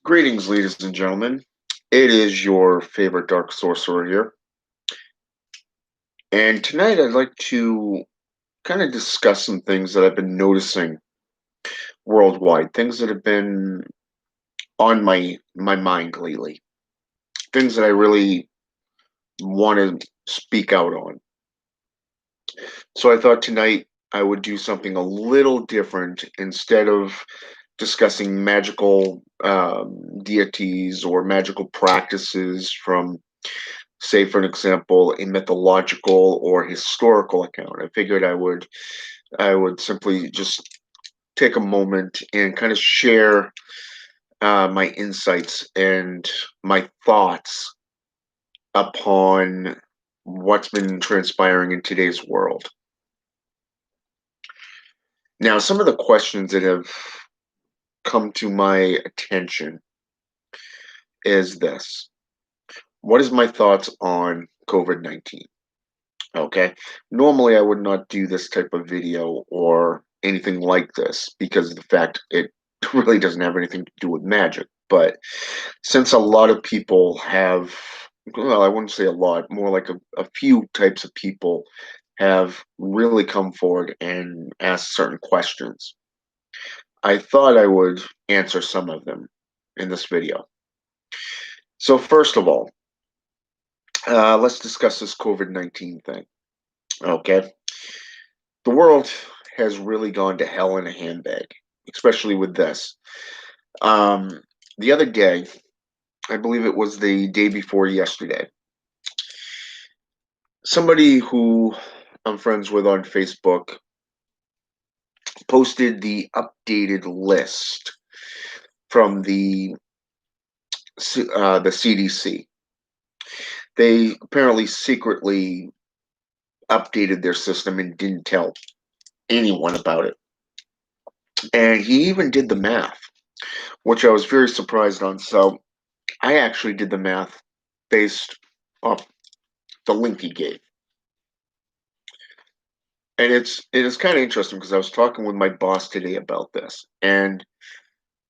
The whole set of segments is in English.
Greetings, ladies and gentlemen. It is your favorite Dark Sorcerer here. And tonight I'd like to kind of discuss some things that I've been noticing worldwide, things that have been on my mind lately, things that I really want to speak out on. So I thought tonight I would do something a little different instead of discussing magical deities or magical practices from, say, for an example, a mythological or historical account. I figured I would simply just take a moment and kind of share my insights and my thoughts upon what's been transpiring in today's world. Now, some of the questions that have come to my attention is this. What is my thoughts on COVID-19? Okay. Normally, I would not do this type of video or anything like this because of the fact it really doesn't have anything to do with magic. But since a lot of people have, well, I wouldn't say a lot, more like a few types of people have really come forward and asked certain questions, I thought I would answer some of them in this video. So, first of all, let's discuss this COVID-19 thing. Okay. The world has really gone to hell in a handbag, especially with this. Um, the other day, I believe it was the day before yesterday, somebody who I'm friends with on Facebook posted the updated list from the CDC. They apparently secretly updated their system and didn't tell anyone about it. And he even did the math, which I was very surprised on. So I actually did the math based off the link he gave. And it is kind of interesting because I was talking with my boss today about this, and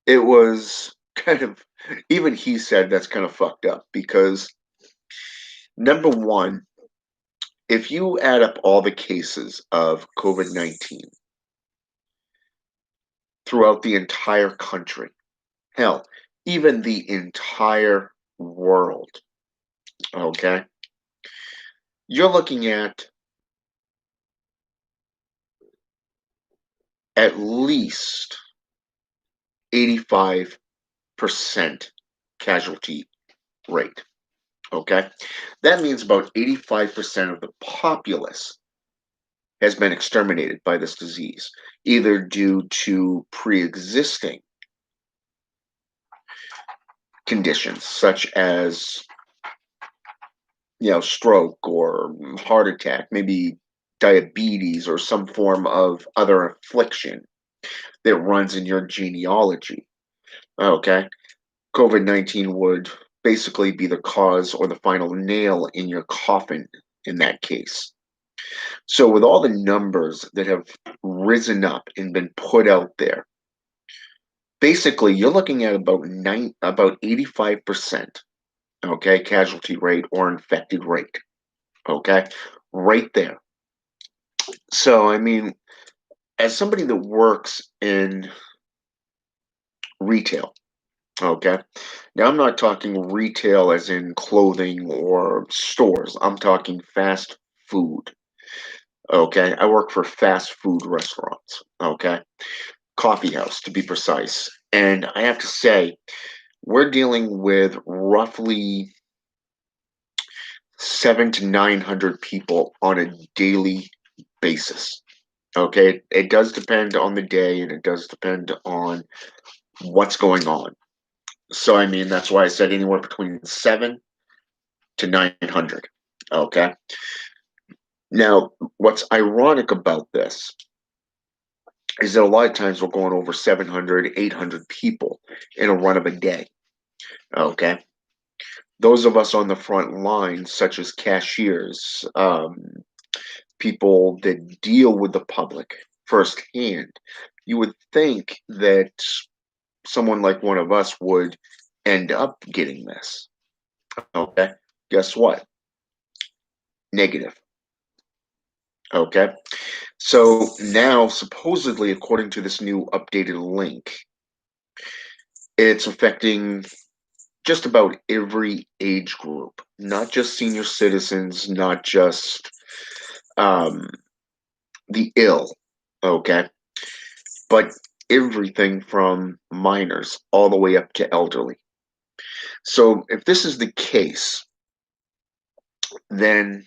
it was kind of, even he said that's kind of fucked up because number one, if you add up all the cases of COVID-19 throughout the entire country, hell, even the entire world, okay, you're looking at least 85% casualty rate. Okay. That means about 85% of the populace has been exterminated by this disease, either due to pre existing conditions such as, stroke or heart attack, maybe diabetes or some form of other affliction that runs in your genealogy. Okay. COVID-19 would basically be the cause or the final nail in your coffin in that case. So, with all the numbers that have risen up and been put out there, basically you're looking at about 85%, okay, casualty rate or infected rate, okay, right there. So, I mean, as somebody that works in retail, okay, now I'm not talking retail as in clothing or stores, I'm talking fast food. Okay, I work for fast food restaurants. Okay, coffee house to be precise. And I have to say, we're dealing with roughly 7 to 900 people on a daily basis. Okay, it does depend on the day and it does depend on what's going on. So, I mean, that's why I said anywhere between 7 to 900. Okay, now what's ironic about this is that a lot of times we're going over 700, 800 people in a run of a day. Okay. Those of us on the front lines, such as cashiers, people that deal with the public firsthand, you would think that someone like one of us would end up getting this. Okay. Guess what? Negative. Okay. So now, supposedly, according to this new updated link, it's affecting just about every age group, not just senior citizens, not just um, the ill, okay, but everything from minors all the way up to elderly. So if this is the case, then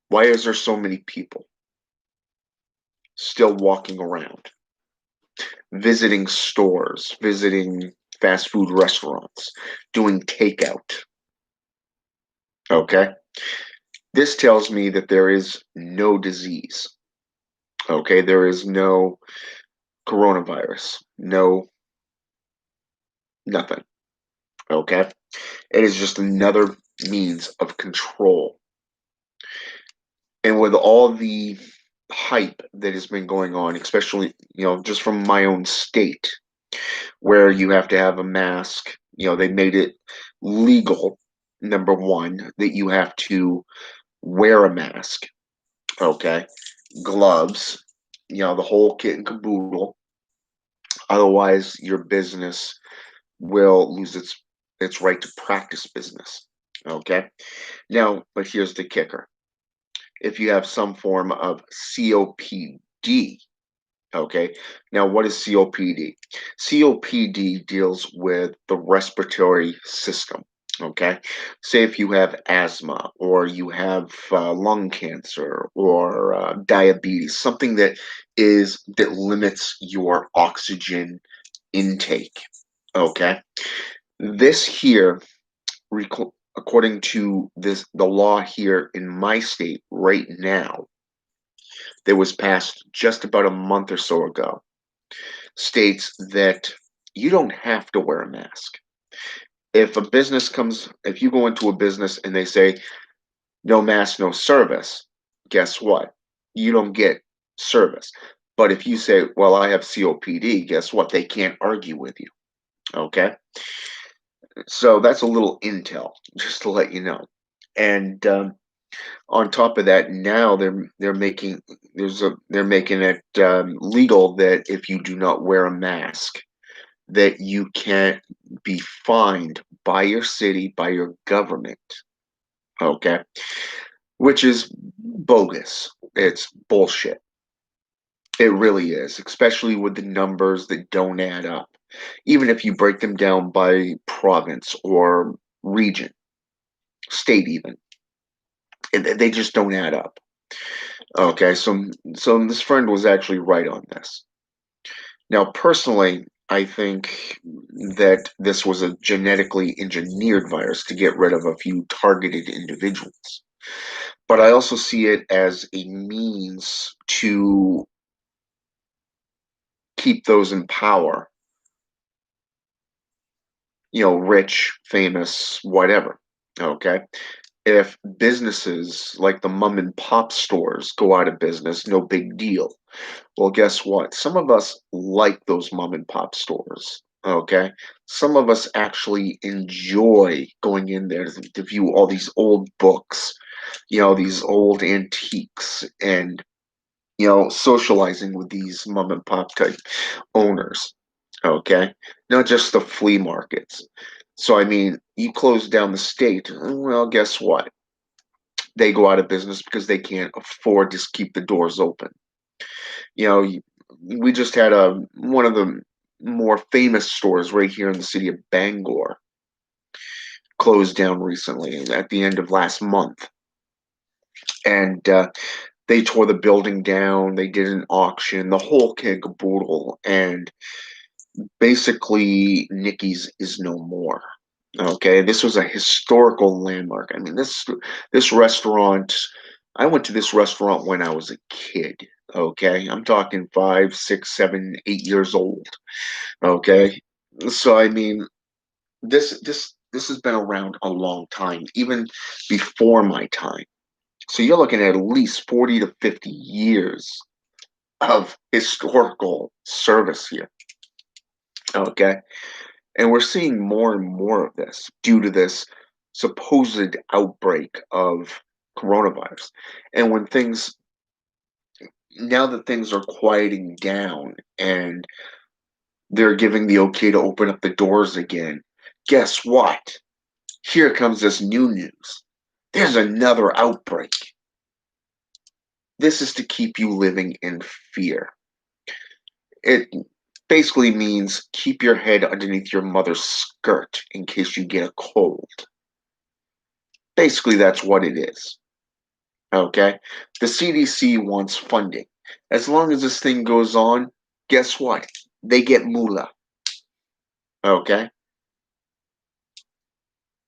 why is there so many people still walking around, visiting stores, visiting fast food restaurants, doing takeout? Okay. This tells me that there is no disease. Okay. There is no coronavirus, no nothing. Okay. It is just another means of control. And with all the hype that has been going on, especially, just from my own state, where you have to have a mask, they made it legal, number one, that you have to wear a mask, okay? Gloves, the whole kit and caboodle. Otherwise, your business will lose its right to practice business, okay? Now, but here's the kicker. If you have some form of COPD, okay. Now, what is COPD? COPD deals with the respiratory system. Okay. Say if you have asthma or you have lung cancer or diabetes, something that limits your oxygen intake. Okay. This here, according to the law here in my state right now, that was passed just about a month or so ago, states that you don't have to wear a mask. If you go into a business and they say no mask, no service, guess what? You don't get service. But if you say, well, I have COPD, guess what? They can't argue with you. Okay. So that's a little intel, just to let you know. And on top of that, now they're making it legal that if you do not wear a mask, that you can't be fined by your city, by your government. Okay, which is bogus. It's bullshit. It really is, especially with the numbers that don't add up. Even if you break them down by province or region, state, even, they just don't add up. Okay, so this friend was actually right on this. Now, personally, I think that this was a genetically engineered virus to get rid of a few targeted individuals. But I also see it as a means to keep those in power, rich, famous, whatever. Okay. If businesses like the mom and pop stores go out of business, no big deal. Well, guess what? Some of us like those mom and pop stores. Okay. Some of us actually enjoy going in there to view all these old books, these old antiques, and, socializing with these mom and pop type owners. Okay. Not just the flea markets. So, I mean, you close down the state, well, guess what? They go out of business because they can't afford to keep the doors open. You know, we just had one of the more famous stores right here in the city of Bangor closed down recently at the end of last month, and they tore the building down. They did an auction, the whole kit and caboodle, and basically Nikki's is no more. Okay, this was a historical landmark. I mean, this restaurant. I went to this restaurant when I was a kid. Okay, I'm talking 5, 6, 7, 8 years old. Okay, so I mean, this has been around a long time, even before my time. So you're looking at least 40 to 50 years of historical service here. Okay. And we're seeing more and more of this due to this supposed outbreak of coronavirus. And now that things are quieting down and they're giving the okay to open up the doors again, guess what? Here comes this new news. There's another outbreak. This is to keep you living in fear. It basically means keep your head underneath your mother's skirt in case you get a cold. Basically, that's what it is. Okay? The CDC wants funding. As long as this thing goes on, guess what? They get moolah. Okay?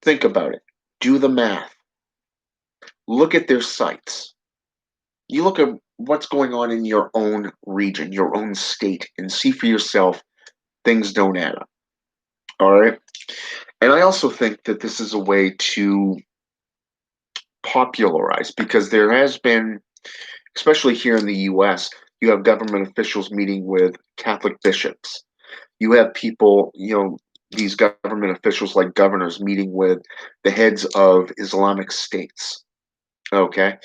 Think about it. Do the math. Look at their sites. You look at what's going on in your own region, your own state, and see for yourself things don't add up. All right? And I also think that this is a way to popularize because there has been, especially here in the US, you have government officials meeting with Catholic bishops. You have people, these government officials like governors meeting with the heads of Islamic states. Okay.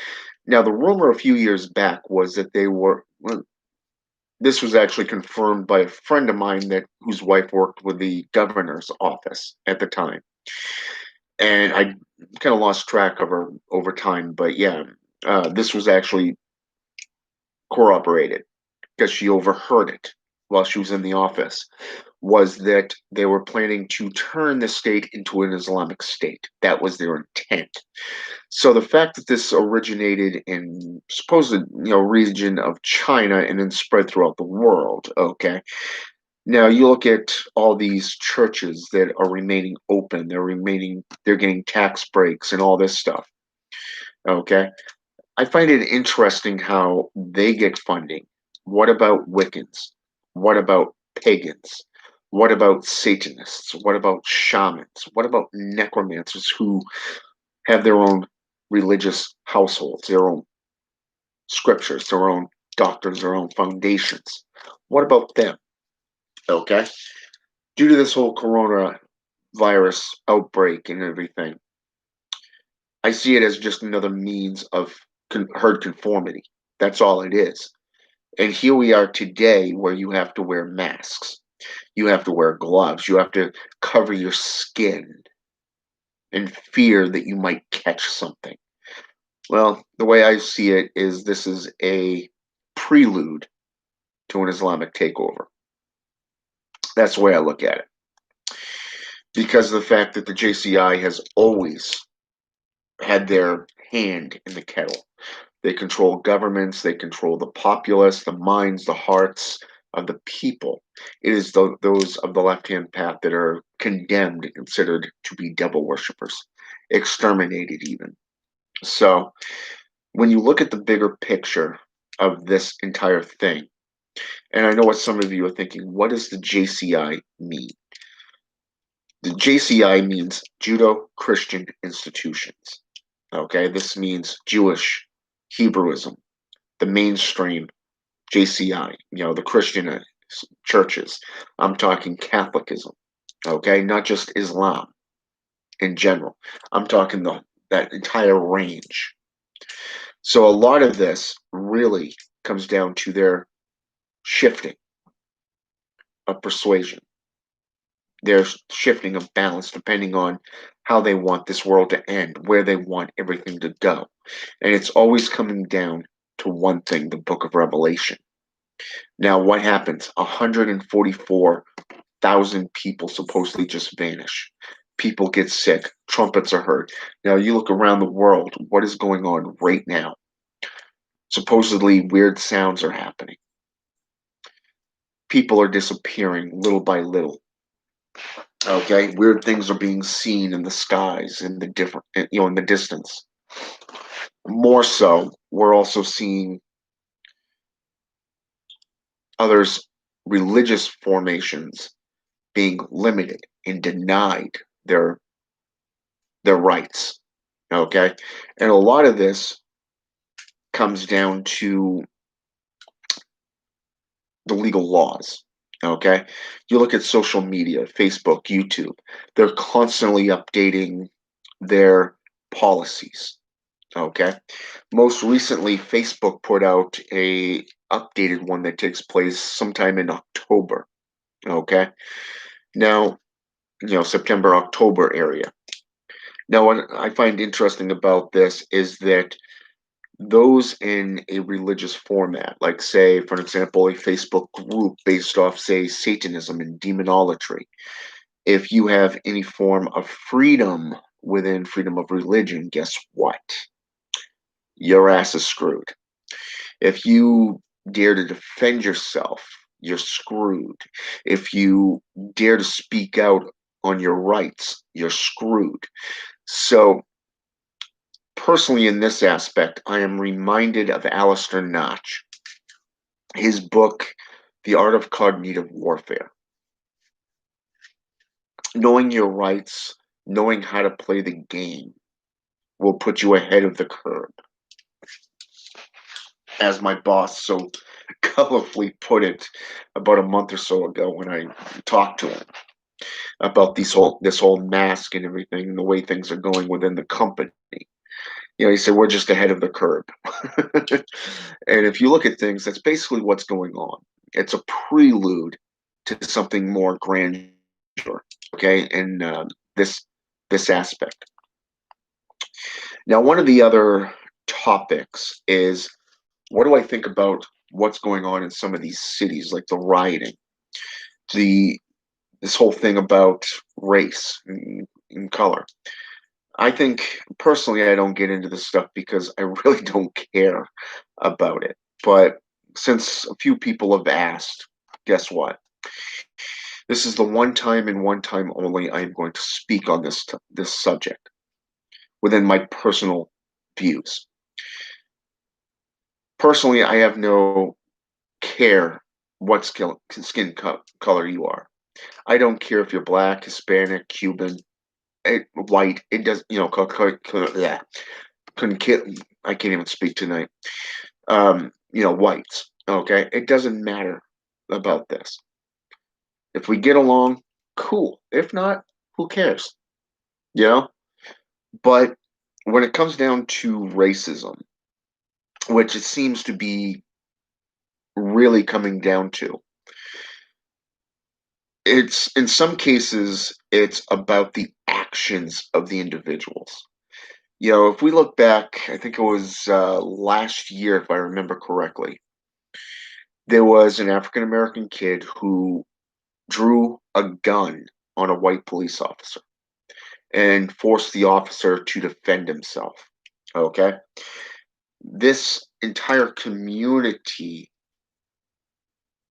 Now, the rumor a few years back was that well, this was actually confirmed by a friend of mine whose wife worked with the governor's office at the time. And I kind of lost track of her over time, but yeah, this was actually corroborated because she overheard it while she was in the office, was that they were planning to turn the state into an Islamic state. That was their intent. So the fact that this originated in supposed, region of China and then spread throughout the world, okay. Now you look at all these churches that are remaining open, they're getting tax breaks and all this stuff. Okay. I find it interesting how they get funding. What about Wiccans? What about pagans? What about Satanists? What about shamans? What about necromancers who have their own religious households, their own scriptures, their own doctrines, their own foundations? What about them? Okay. Due to this whole coronavirus outbreak and everything, I see it as just another means of herd conformity. That's all it is. And here we are today where you have to wear masks. You have to wear gloves. You have to cover your skin in fear that you might catch something. Well, the way I see it is this is a prelude to an Islamic takeover. That's the way I look at it. Because of the fact that the JCI has always had their hand in the kettle. They control governments, they control the populace, the minds, the hearts of the people. It is those of the left hand path that are condemned and considered to be devil worshippers, exterminated even. So, when you look at the bigger picture of this entire thing, and I know what some of you are thinking, what does the JCI mean? The JCI means Judo Christian Institutions. Okay, this means Jewish Hebrewism, the mainstream JCI, the Christian churches. I'm talking Catholicism, okay, not just Islam in general. I'm talking that entire range. So a lot of this really comes down to their shifting of persuasion, their shifting of balance depending on how they want this world to end, where they want everything to go. And it's always coming down to one thing, the book of Revelation. Now, what happens? 144,000 people supposedly just vanish. People get sick. Trumpets are heard. Now, you look around the world, what is going on right now? Supposedly, weird sounds are happening. People are disappearing little by little. Okay, weird things are being seen in the skies, in the different, in the distance. More so, we're also seeing others' religious formations being limited and denied their their rights. Okay, and a lot of this comes down to the legal laws. Okay. You look at social media, Facebook, YouTube, they're constantly updating their policies. Okay. Most recently, Facebook put out a updated one that takes place sometime in October. Okay. Now, September, October area. Now, what I find interesting about this is that those in a religious format, like, say, for an example, a Facebook group based off, say, Satanism and demonolatry, if you have any form of freedom within freedom of religion, guess what? Your ass is screwed. If you dare to defend yourself, you're screwed. If you dare to speak out on your rights, you're screwed. So, personally, in this aspect, I am reminded of Alistair Notch, his book, The Art of Cognitive Warfare. Knowing your rights, knowing how to play the game, will put you ahead of the curve. As my boss so colorfully put it about a month or so ago when I talked to him about this whole mask and everything and the way things are going within the company. He said we're just ahead of the curve. And if you look at things, that's basically what's going on. It's a prelude to something more grandeur. Okay, in this aspect. Now, one of the other topics is what do I think about what's going on in some of these cities, like the rioting, the this whole thing about race and color. I think personally, I don't get into this stuff because I really don't care about it. But since a few people have asked, guess what? This is the one time and one time only I am going to speak on this subject within my personal views. Personally, I have no care what color you are. I don't care if you're black, Hispanic, Cuban, white. It does, yeah. Couldn't care. I can't even speak tonight. Whites. Okay, it doesn't matter about this. If we get along, cool. If not, who cares? You know. But when it comes down to racism, which it seems to be really coming down to, it's in some cases it's about the actions of the individuals. If we look back, I think it was last year, if I remember correctly, there was an African American kid who drew a gun on a white police officer and forced the officer to defend himself. Okay? This entire community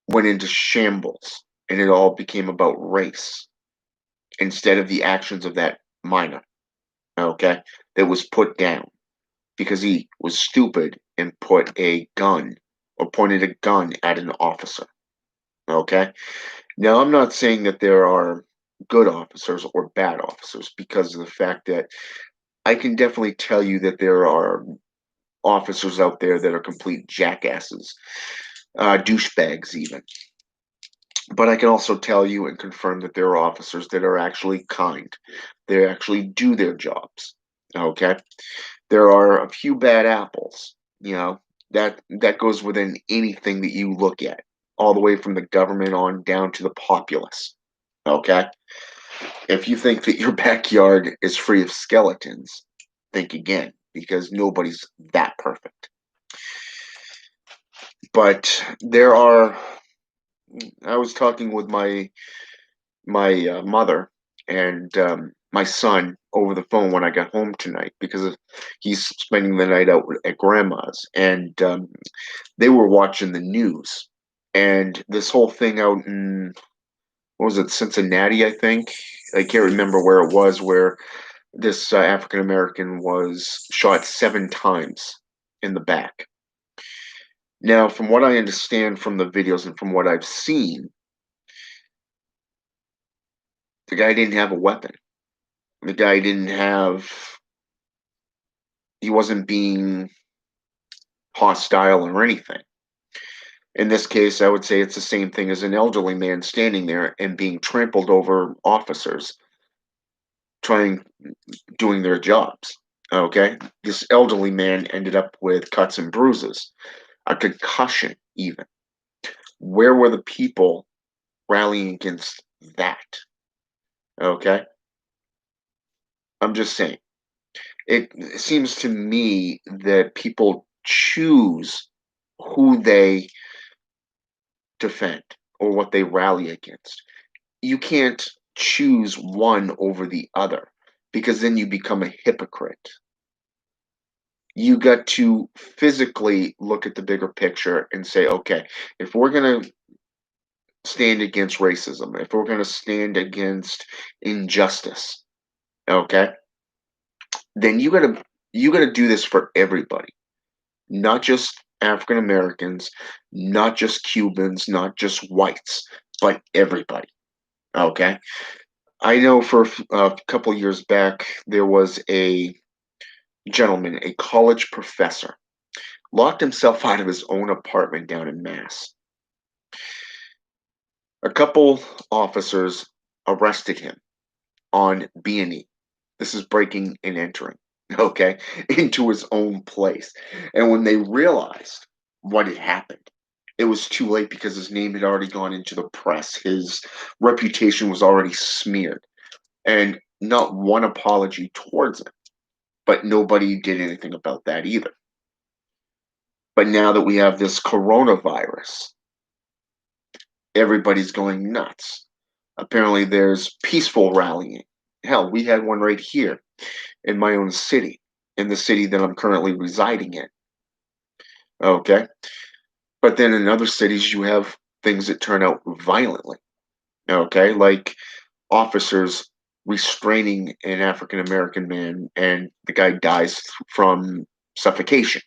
went into shambles and it all became about race instead of the actions of that minor. Okay? That was put down because he was stupid and put a gun or pointed a gun at an officer. Okay? Now, I'm not saying that there are good officers or bad officers because of the fact that I can definitely tell you that there are officers out there that are complete jackasses, douchebags, even. But I can also tell you and confirm that there are officers that are actually kind. They actually do their jobs. Okay? There are a few bad apples, that goes within anything that you look at, all the way from the government on down to the populace. Okay? If you think that your backyard is free of skeletons, think again, because nobody's that perfect. But I was talking with my mother and my son over the phone when I got home tonight because he's spending the night out at grandma's, and they were watching the news, and this whole thing out in what was it, Cincinnati, I think. I can't remember where it was, where this African American was shot 7 times in the back. Now, from what I understand from the videos and from what I've seen, the guy didn't have a weapon. The guy didn't have, he wasn't being hostile or anything. In this case, I would say it's the same thing as an elderly man standing there and being trampled over officers trying doing their jobs. Okay? This elderly man ended up with cuts and bruises, a concussion even. Where were the people rallying against that? Okay? I'm just saying. It seems to me that people choose who they defend or what they rally against. You can't choose one over the other because then you become a hypocrite. You got to physically look at the bigger picture and say, okay, if we're going to stand against racism, if we're going to stand against injustice, okay, then you got to do this for everybody, not just African Americans, not just Cubans, not just whites, but everybody. Okay. I know for a couple years back, there was a gentleman, a college professor, locked himself out of his own apartment down in Mass. A couple officers arrested him on B&E. This is breaking and entering, okay, into his own place. And when they realized what had happened, it was too late because his name had already gone into the press. His reputation was already smeared, and not one apology towards him. But nobody did anything about that either. But now that we have this coronavirus, everybody's going nuts. Apparently, there's peaceful rallying. Hell, we had one right here in my own city, in the city that I'm currently residing in. Okay. But then in other cities, you have things that turn out violently. Okay. Like officers restraining an African American man and the guy dies from suffocation.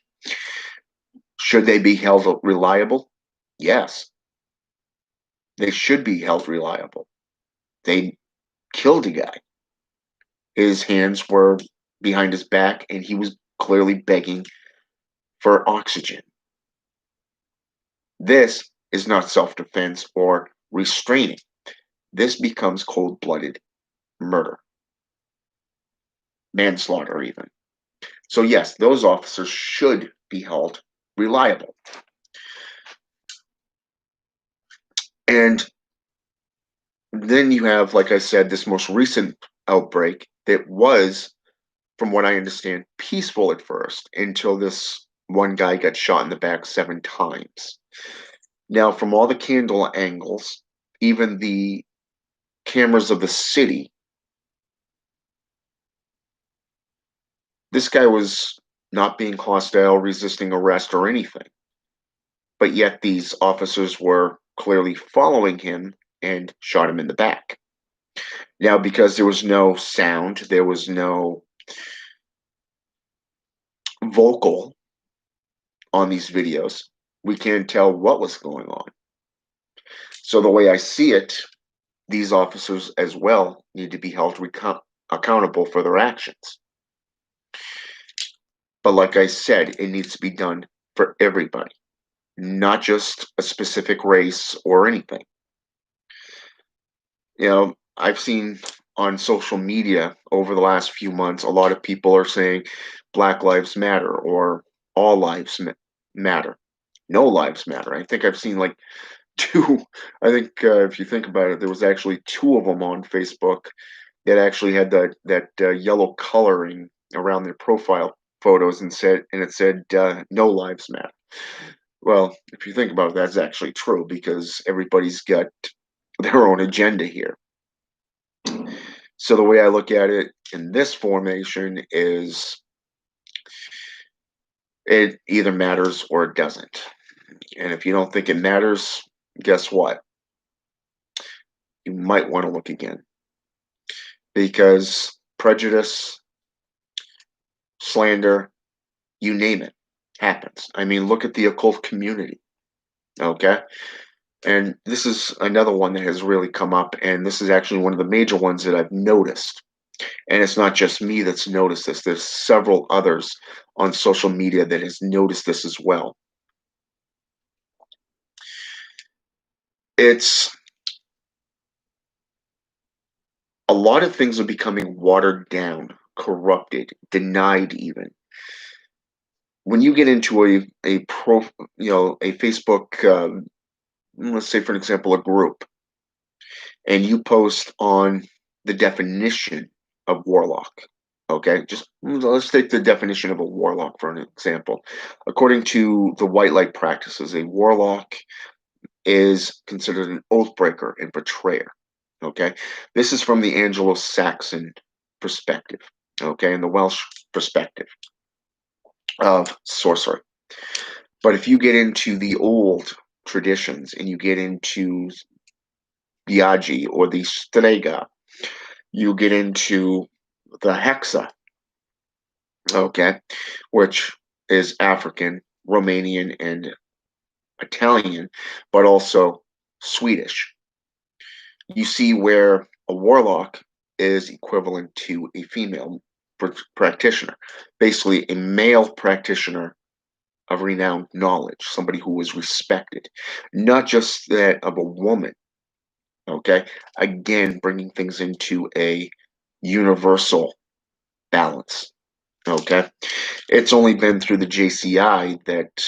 Should they be held reliable? Yes, they should be held reliable. They killed a guy. His hands were behind his back and he was clearly begging for oxygen. This is not self defense or restraining. This becomes cold blooded murder, manslaughter, even. So, yes, those officers should be held reliable. And then you have, like I said, this most recent outbreak that was, from what I understand, peaceful at first until this one guy got shot in the back 7 times. Now, from all the candle angles, even the cameras of the city, this guy was not being hostile, resisting arrest, or anything. But yet these officers were clearly following him and shot him in the back. Now, because there was no sound, there was no vocal on these videos, we can't tell what was going on. So, the way I see it, these officers as well need to be held accountable for their actions. But, like I said, it needs to be done for everybody, not just a specific race or anything. I've seen on social media over the last few months, a lot of people are saying Black Lives Matter or all lives matter. No lives matter. I think I've seen like two. I think if you think about it, there was actually two of them on Facebook that actually had that yellow coloring around their profile photos and it said no lives matter. Well, if you think about it, that's actually true because everybody's got their own agenda here. So the way I look at it in this formation is it either matters or it doesn't. And if you don't think it matters, guess what? You might want to look again because prejudice, slander, you name it, happens. I mean, look at the occult community, okay? And this is another one that has really come up, and this is actually one of the major ones that I've noticed. And it's not just me that's noticed this. There's several others on social media that has noticed this as well. It's a lot of things are becoming watered down, corrupted, denied even. When you get into a Facebook, let's say for an example, a group, and you post on the definition of warlock. Okay, just let's take the definition of a warlock for an example. According to the White Light practices, a warlock is considered an oath breaker and betrayer. Okay, this is from the Anglo-Saxon perspective. Okay, and the Welsh perspective of sorcery. But if you get into the old traditions and you get into Biagi or the Strega, you get into the Hexa, okay, which is African, Romanian, and Italian, but also Swedish. You see where a warlock is equivalent to a female practitioner, basically a male practitioner of renowned knowledge, somebody who is respected, not just that of a woman. Okay, again, bringing things into a universal balance. Okay, it's only been through the JCI that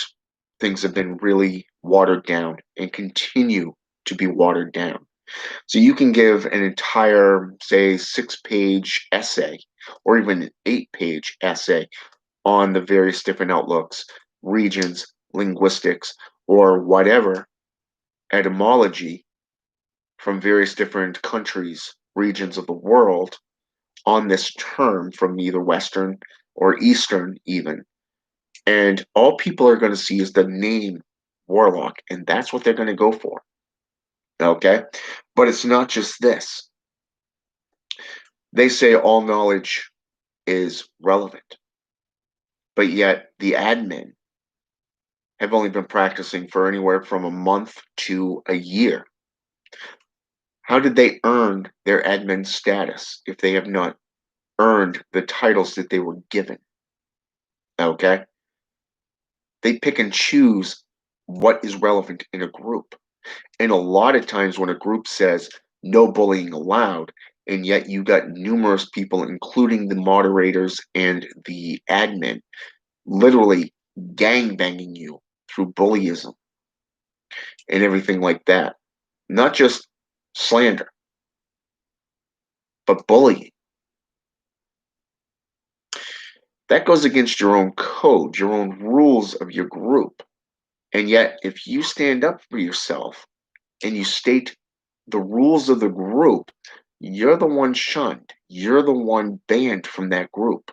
things have been really watered down and continue to be watered down. So you can give an entire, say, 6-page essay or even an 8-page essay on the various different outlooks, regions, linguistics, or whatever, etymology from various different countries, regions of the world on this term from either Western or Eastern, even. And all people are going to see is the name Warlock, and that's what they're going to go for. Okay? But it's not just this. They say all knowledge is relevant, but yet the admin have only been practicing for anywhere from a month to a year. How did they earn their admin status if they have not earned the titles that they were given? Okay? They pick and choose what is relevant in a group. And a lot of times when a group says no bullying allowed, and yet you got numerous people, including the moderators and the admin, literally gang banging you through bullyism and everything like that. Not just slander, but bullying. That goes against your own code, your own rules of your group. And yet, if you stand up for yourself and you state the rules of the group, you're the one shunned. You're the one banned from that group.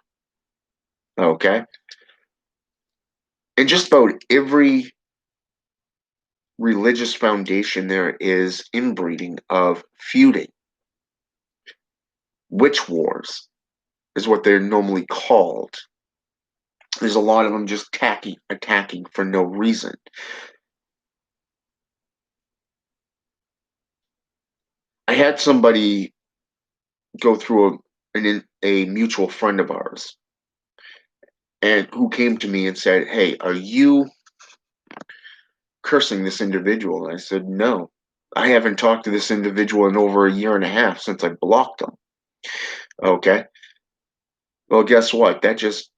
Okay? And just about every religious foundation there is inbreeding of feuding. Witch wars is what they're normally called. There's a lot of them just attacking for no reason. I had somebody go through a mutual friend of ours and who came to me and said, "Hey, are you cursing this individual?" And I said, "No, I haven't talked to this individual in over a year and a half since I blocked him." Okay. Well, guess what? That just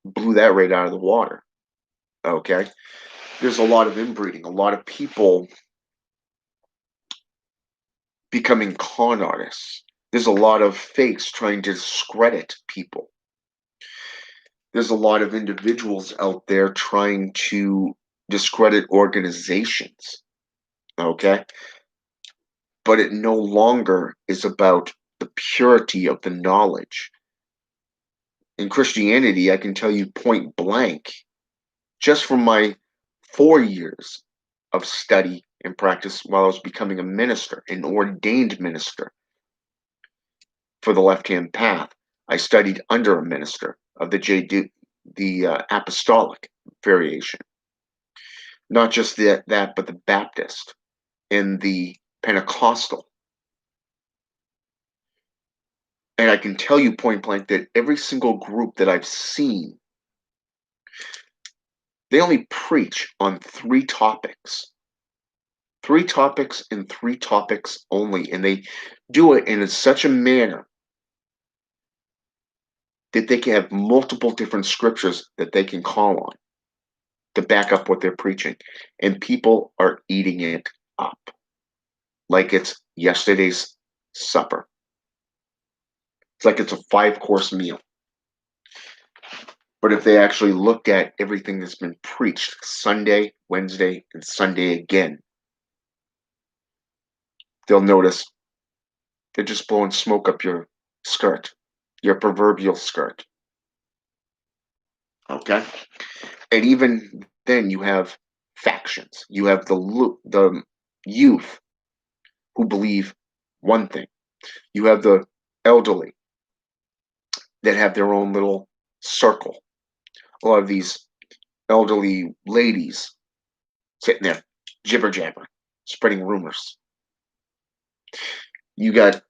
blew that right out of the water. Okay. There's a lot of inbreeding, a lot of people becoming con artists. There's a lot of fakes trying to discredit people. There's a lot of individuals out there trying to discredit organizations. Okay. But it no longer is about the purity of the knowledge. In Christianity, I can tell you point blank, just from my 4 years of study and practice while I was becoming a minister, an ordained minister for the left hand path, I studied under a minister of the apostolic variation, not just that, but the Baptist and the Pentecostal. And I can tell you point blank that every single group that I've seen, they only preach on 3 topics. Three topics and three topics only. And they do it in such a manner that they can have multiple different scriptures that they can call on to back up what they're preaching. And people are eating it up like it's yesterday's supper. It's like it's a five-course meal. But if they actually looked at everything that's been preached Sunday, Wednesday, and Sunday again, they'll notice they're just blowing smoke up your skirt, your proverbial skirt. Okay? And even then, you have factions. You have the youth who believe one thing. You have the elderly that have their own little circle. A lot of these elderly ladies sitting there jibber jabbering, spreading rumors. You got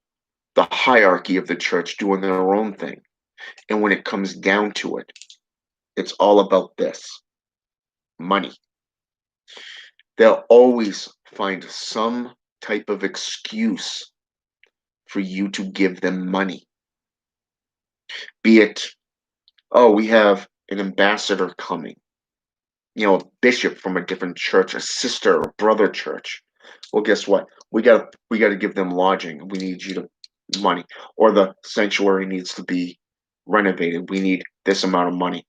the hierarchy of the church doing their own thing. And when it comes down to it, it's all about this money. They'll always find some type of excuse for you to give them money. Be it, oh, we have an ambassador coming, a bishop from a different church, a sister or brother church. Well, guess what? We got to give them lodging. We need you to money, or the sanctuary needs to be renovated. We need this amount of money.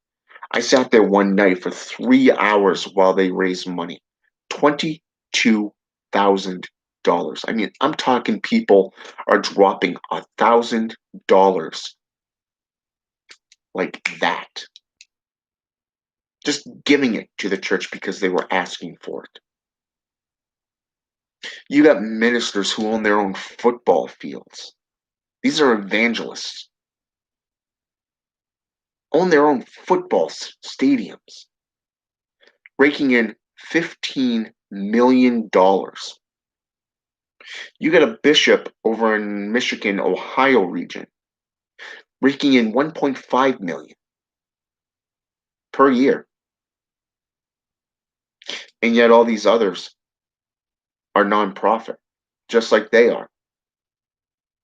I sat there one night for 3 hours while they raised money, $22,000. I mean, I'm talking people are dropping $1,000 like that, just giving it to the church because they were asking for it. You got ministers who own their own football fields. These are evangelists, own their own football stadiums, raking in $15 million. You got a bishop over in Michigan, Ohio region, raking in 1.5 million per year. And yet all these others are nonprofit, just like they are.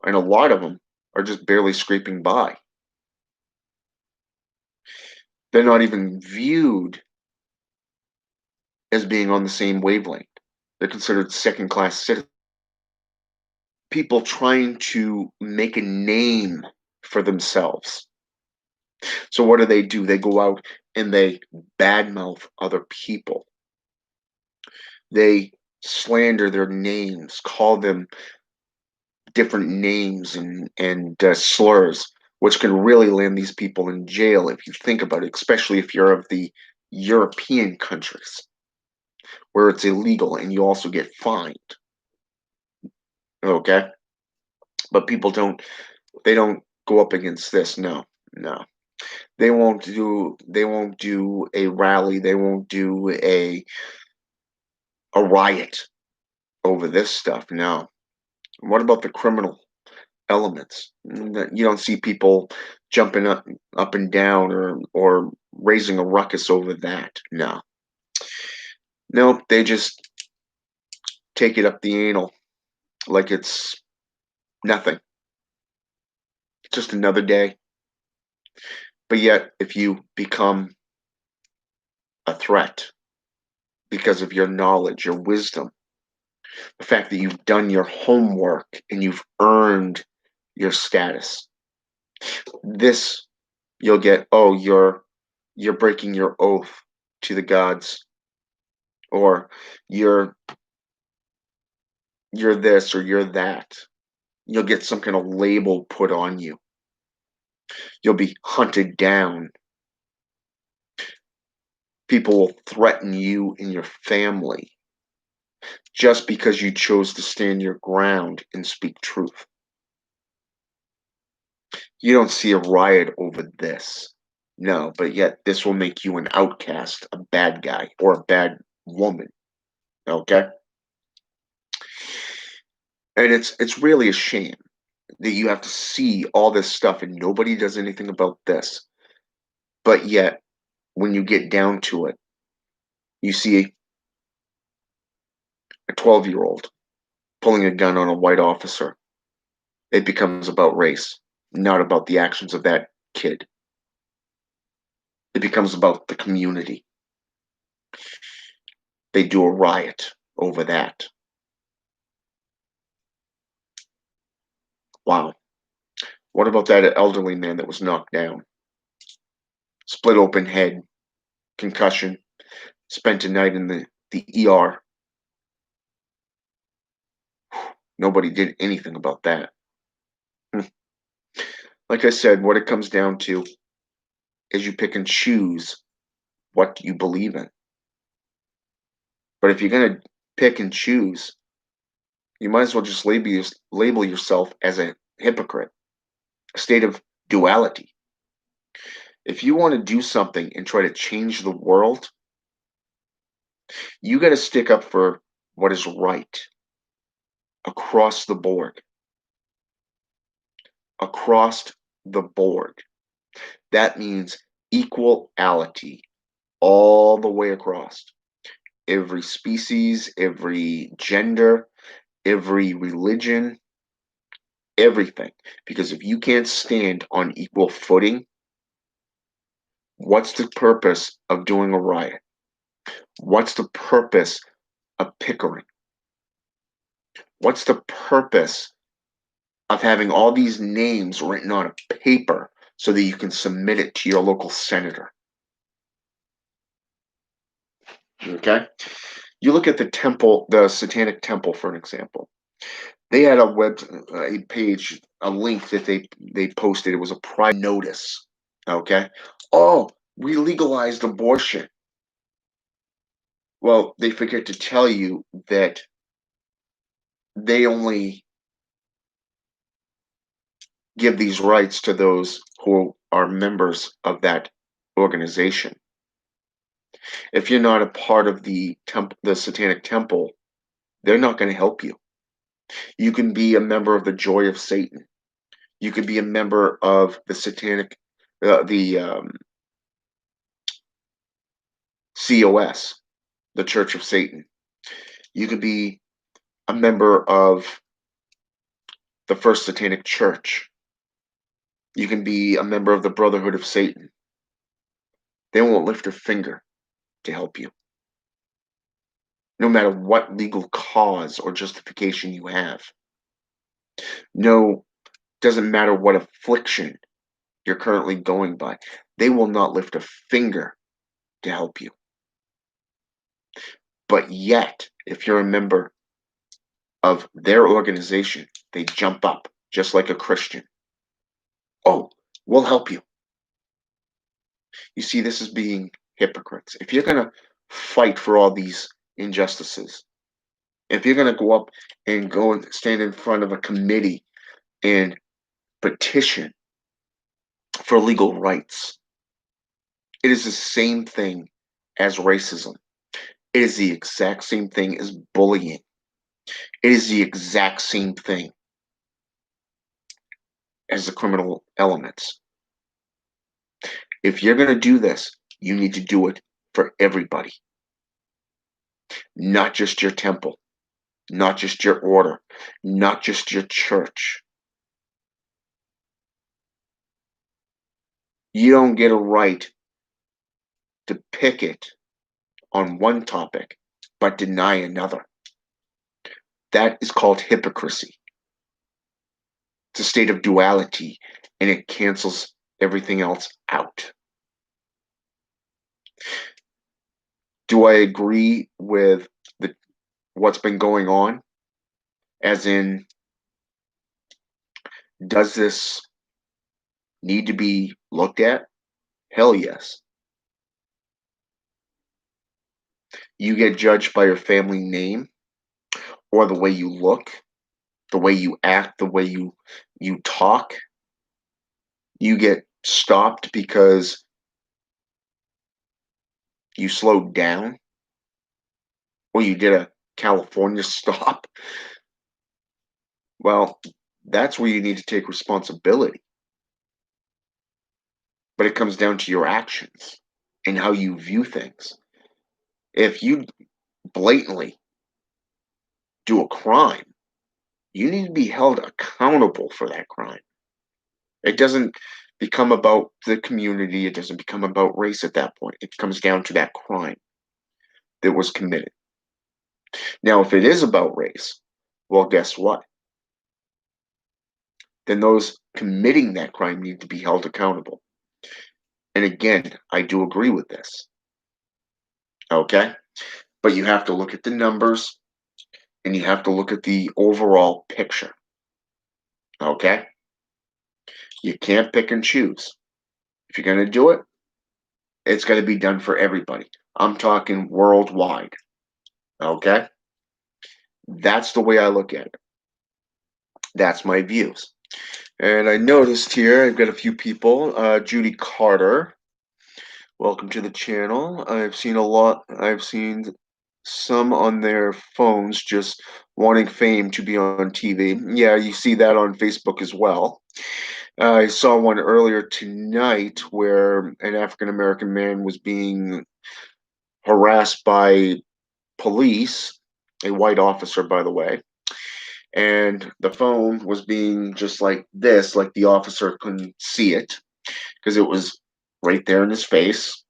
And a lot of them are just barely scraping by. They're not even viewed as being on the same wavelength. They're considered second-class citizens. People trying to make a name for themselves. So what do? They go out and they badmouth other people. They slander their names, call them different names and slurs, which can really land these people in jail if you think about it, especially if you're of the European countries where it's illegal and you also get fined. Okay? But they don't go up against this. No, no. They won't do a rally, they won't do a riot over this stuff. No. What about the criminal elements? You don't see people jumping up and down or raising a ruckus over that. No. No, they just take it up the anal like it's nothing. Just another day. But yet, if you become a threat because of your knowledge, your wisdom, the fact that you've done your homework and you've earned your status, this you'll get, oh, you're breaking your oath to the gods, or you're you're this or you're that. You'll get some kind of label put on you. You'll be hunted down. People will threaten you and your family just because you chose to stand your ground and speak truth. You don't see a riot over this. No, but yet this will make you an outcast, a bad guy, or a bad woman. Okay? And it's really a shame that you have to see all this stuff and nobody does anything about this. But yet, when you get down to it, you see a 12-year-old pulling a gun on a white officer, it becomes about race, not about the actions of that kid. It becomes about the community. They do a riot over that. Wow. What about that elderly man that was knocked down? Split open head, concussion, spent a night in the ER. Nobody did anything about that. Hmm. Like I said, what it comes down to is you pick and choose what you believe in. But if you're going to pick and choose, you might as well just label yourself as a hypocrite, a state of duality. If you want to do something and try to change the world, you got to stick up for what is right across the board. Across the board. That means equality all the way across. Every species, every gender, every religion, everything. Because if you can't stand on equal footing, what's the purpose of doing a riot? What's the purpose of pickering? What's the purpose of having all these names written on a paper so that you can submit it to your local senator? Okay? You look at the temple, the Satanic Temple, for an example. They had a page, a link that they posted. It was a private notice. Okay? Oh, we legalized abortion. Well, they forget to tell you that they only give these rights to those who are members of that organization. If you're not a part of the Satanic Temple, they're not going to help you. You can be a member of the Joy of Satan. You could be a member of the Satanic, the COS, the Church of Satan. You could be a member of the First Satanic Church. You can be a member of the Brotherhood of Satan. They won't lift a finger to help you, no matter what legal cause or justification you have. No, doesn't matter what affliction you're currently going by. They will not lift a finger to help you. But yet, if you're a member of their organization, they jump up just like a Christian. Oh, we'll help you. You see, this is being hypocrites. If you're going to fight for all these injustices, if you're going to go up and go and stand in front of a committee and petition for legal rights, it is the same thing as racism. It is the exact same thing as bullying. It is the exact same thing as the criminal elements. If you're going to do this, you need to do it for everybody, not just your temple, not just your order, not just your church. You don't get a right to picket on one topic but deny another. That is called hypocrisy. It's a state of duality and it cancels everything else out. Do I agree with what's been going on? As in, does this need to be looked at? Hell yes. You get judged by your family name or the way you look, the way you act, the way you talk. You get stopped because you slowed down or you did a California stop. Well, that's where you need to take responsibility. But it comes down to your actions and how you view things. If you blatantly do a crime, you need to be held accountable for that crime. It doesn't become about the community, it doesn't become about race at that point. It comes down to that crime that was committed. Now, if it is about race, well, guess what? Then those committing that crime need to be held accountable. And again, I do agree with this. Okay? But you have to look at the numbers and you have to look at the overall picture. Okay? You can't pick and choose. If you're going to do it, it's going to be done for everybody. I'm talking worldwide. Okay? That's the way I look at it. That's my views. And I noticed here, I've got a few people. Judy Carter, welcome to the channel. I've seen some on their phones just wanting fame to be on TV. Yeah, you see that on Facebook as well. I saw one earlier tonight where an African American man was being harassed by police, a white officer, by the way, and the phone was being just like this, like the officer couldn't see it because it was right there in his face.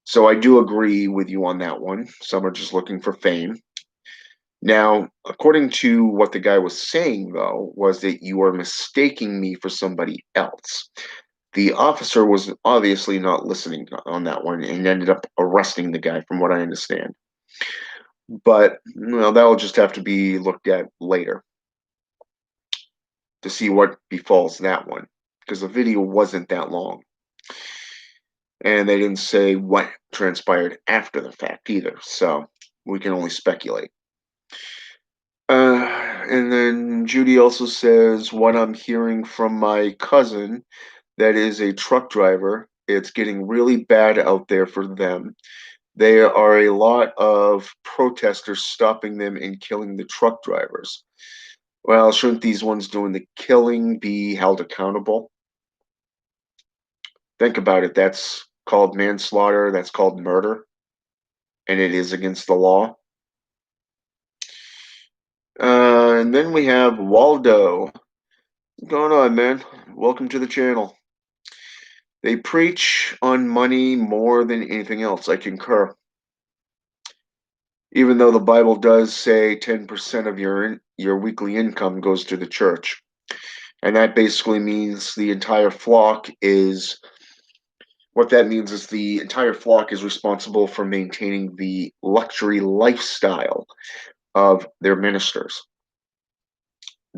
So I do agree with you on that one. Some are just looking for fame. Now, according to what the guy was saying, though, was that you are mistaking me for somebody else. The officer was obviously not listening on that one and ended up arresting the guy, from what I understand. But well, that'll just have to be looked at later to see what befalls that one, because the video wasn't that long. And they didn't say what transpired after the fact either, so we can only speculate. And then Judy also says, what I'm hearing from my cousin that is a truck driver, it's getting really bad out there for them. There are a lot of protesters stopping them and killing the truck drivers. Well, shouldn't these ones doing the killing be held accountable? Think about it. That's called manslaughter, that's called murder, and it is against the law. And then we have Waldo. What's going on, man? Welcome to the channel. They preach on money more than anything else. I concur. Even though the Bible does say 10% of your weekly income goes to the church. And that basically means the entire flock is what that means is the entire flock is responsible for maintaining the luxury lifestyle of their ministers.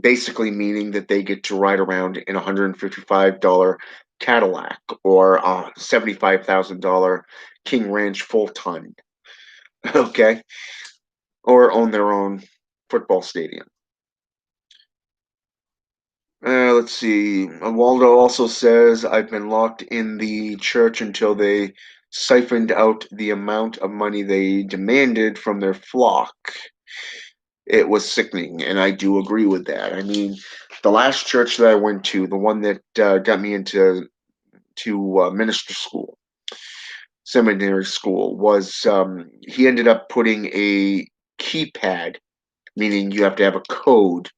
Basically meaning that they get to ride around in a $155 Cadillac or a $75,000 King Ranch full ton, okay, or own their own football stadium. Let's see. Waldo also says, I've been locked in the church until they siphoned out the amount of money they demanded from their flock. It was sickening, and I do agree with that. I mean, the last church that I went to, the one that got me into minister school, seminary school, was he ended up putting a keypad, meaning you have to have a code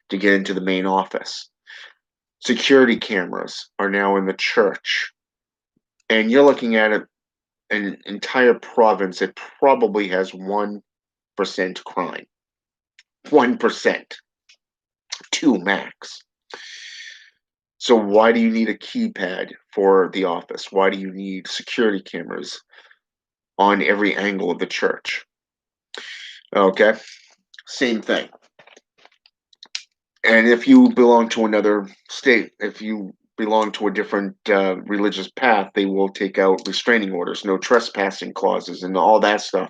to get into the main office. Security cameras are now in the church, and you're looking at an entire province that probably has 1% crime. 1%, 2 max. So why do you need a keypad for the office? Why do you need security cameras on every angle of the church? Okay, same thing. And if you belong to another state, if you belong to a different religious path, they will take out restraining orders, no trespassing clauses, and all that stuff.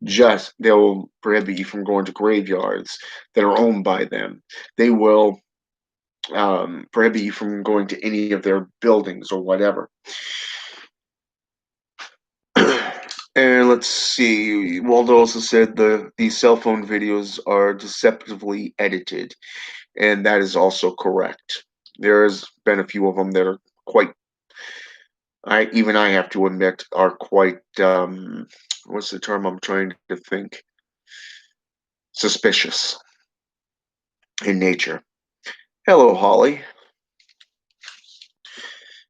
Just they'll prohibit you from going to graveyards that are owned by them. They will prohibit you from going to any of their buildings or whatever. And let's see. Waldo also said these cell phone videos are deceptively edited, and that is also correct. There has been a few of them that are quite. I have to admit are quite. What's the term I'm trying to think? suspicious in nature. Hello, Holly.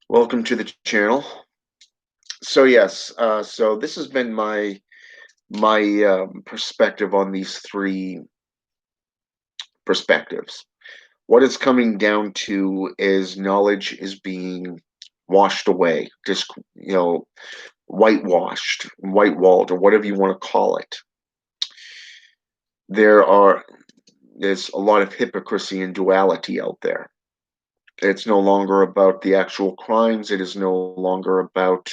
Welcome to the channel. So yes, so this has been my perspective on these three perspectives. What it's coming down to is knowledge is being washed away, just whitewashed, whitewalled, or whatever you want to call it. There's a lot of hypocrisy and duality out there. It's no longer about the actual crimes. It is no longer about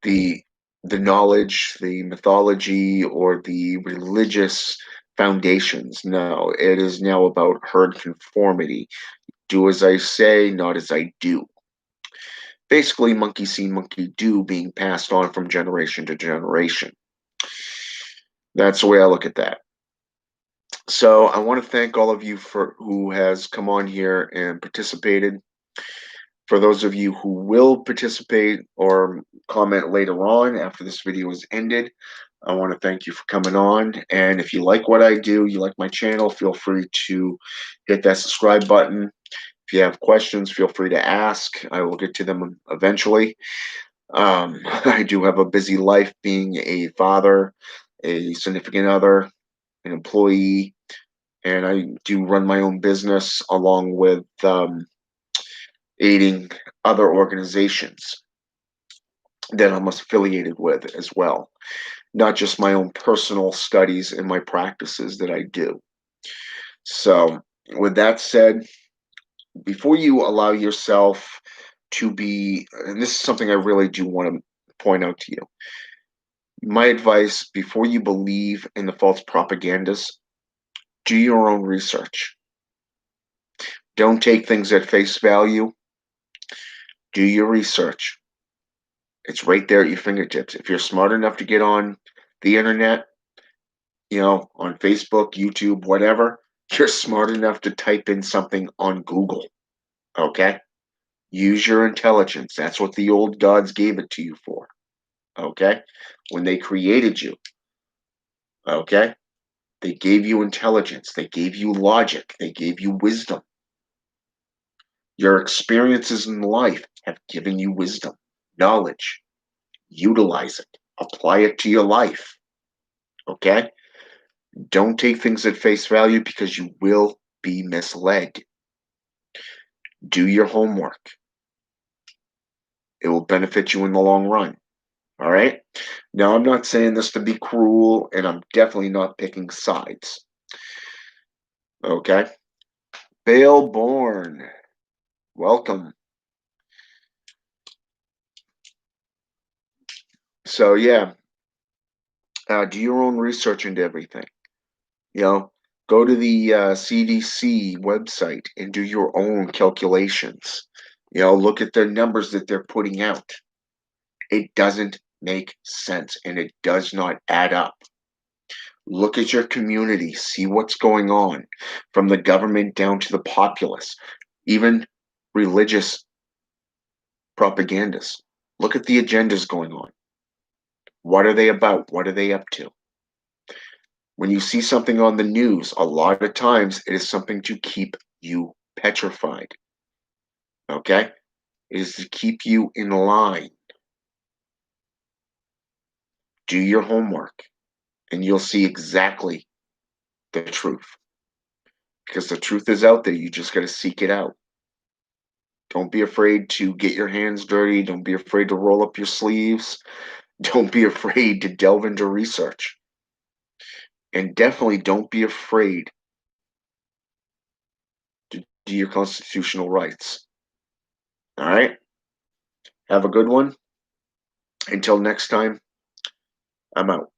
the the knowledge, the mythology, or the religious foundations. No, it is now about herd conformity. Do as I say, not as I do. Basically, monkey see, monkey do being passed on from generation to generation. That's the way I look at that. So I want to thank all of you for who has come on here and participated. For those of you who will participate or comment later on after this video is ended, I want to thank you for coming on. And if you like what I do, you like my channel, feel free to hit that subscribe button. If you have questions, feel free to ask. I will get to them eventually. I do have a busy life being a father, a significant other, an employee, and I do run my own business along with aiding other organizations that I'm affiliated with as well, not just my own personal studies and my practices that I do. So, with that said, before you allow yourself to be, and this is something I really do want to point out to you, my advice before you believe in the false propagandas, do your own research. Don't take things at face value. Do your research. It's right there at your fingertips. If you're smart enough to get on the internet, on Facebook, YouTube, whatever, you're smart enough to type in something on Google. Okay? Use your intelligence. That's what the old gods gave it to you for. Okay? When they created you. Okay? They gave you intelligence. They gave you logic. They gave you wisdom. Your experiences in life have given you wisdom, knowledge. Utilize it. Apply it to your life. Okay? Don't take things at face value because you will be misled. Do your homework. It will benefit you in the long run. All right? Now, I'm not saying this to be cruel, and I'm definitely not picking sides. Okay? Baleborn, welcome. So, yeah, do your own research into everything. Go to the CDC website and do your own calculations. Look at the numbers that they're putting out. It doesn't make sense and it does not add up. Look at your community, see what's going on from the government down to the populace, even religious propagandas. Look at the agendas going on. What are they about? What are they up to? When you see something on the news, a lot of times it is something to keep you petrified. Okay? It is to keep you in line. Do your homework, and you'll see exactly the truth. Because the truth is out there. You just got to seek it out. Don't be afraid to get your hands dirty. Don't be afraid to roll up your sleeves. Don't be afraid to delve into research. And definitely don't be afraid to do your constitutional rights. All right? Have a good one. Until next time, I'm out.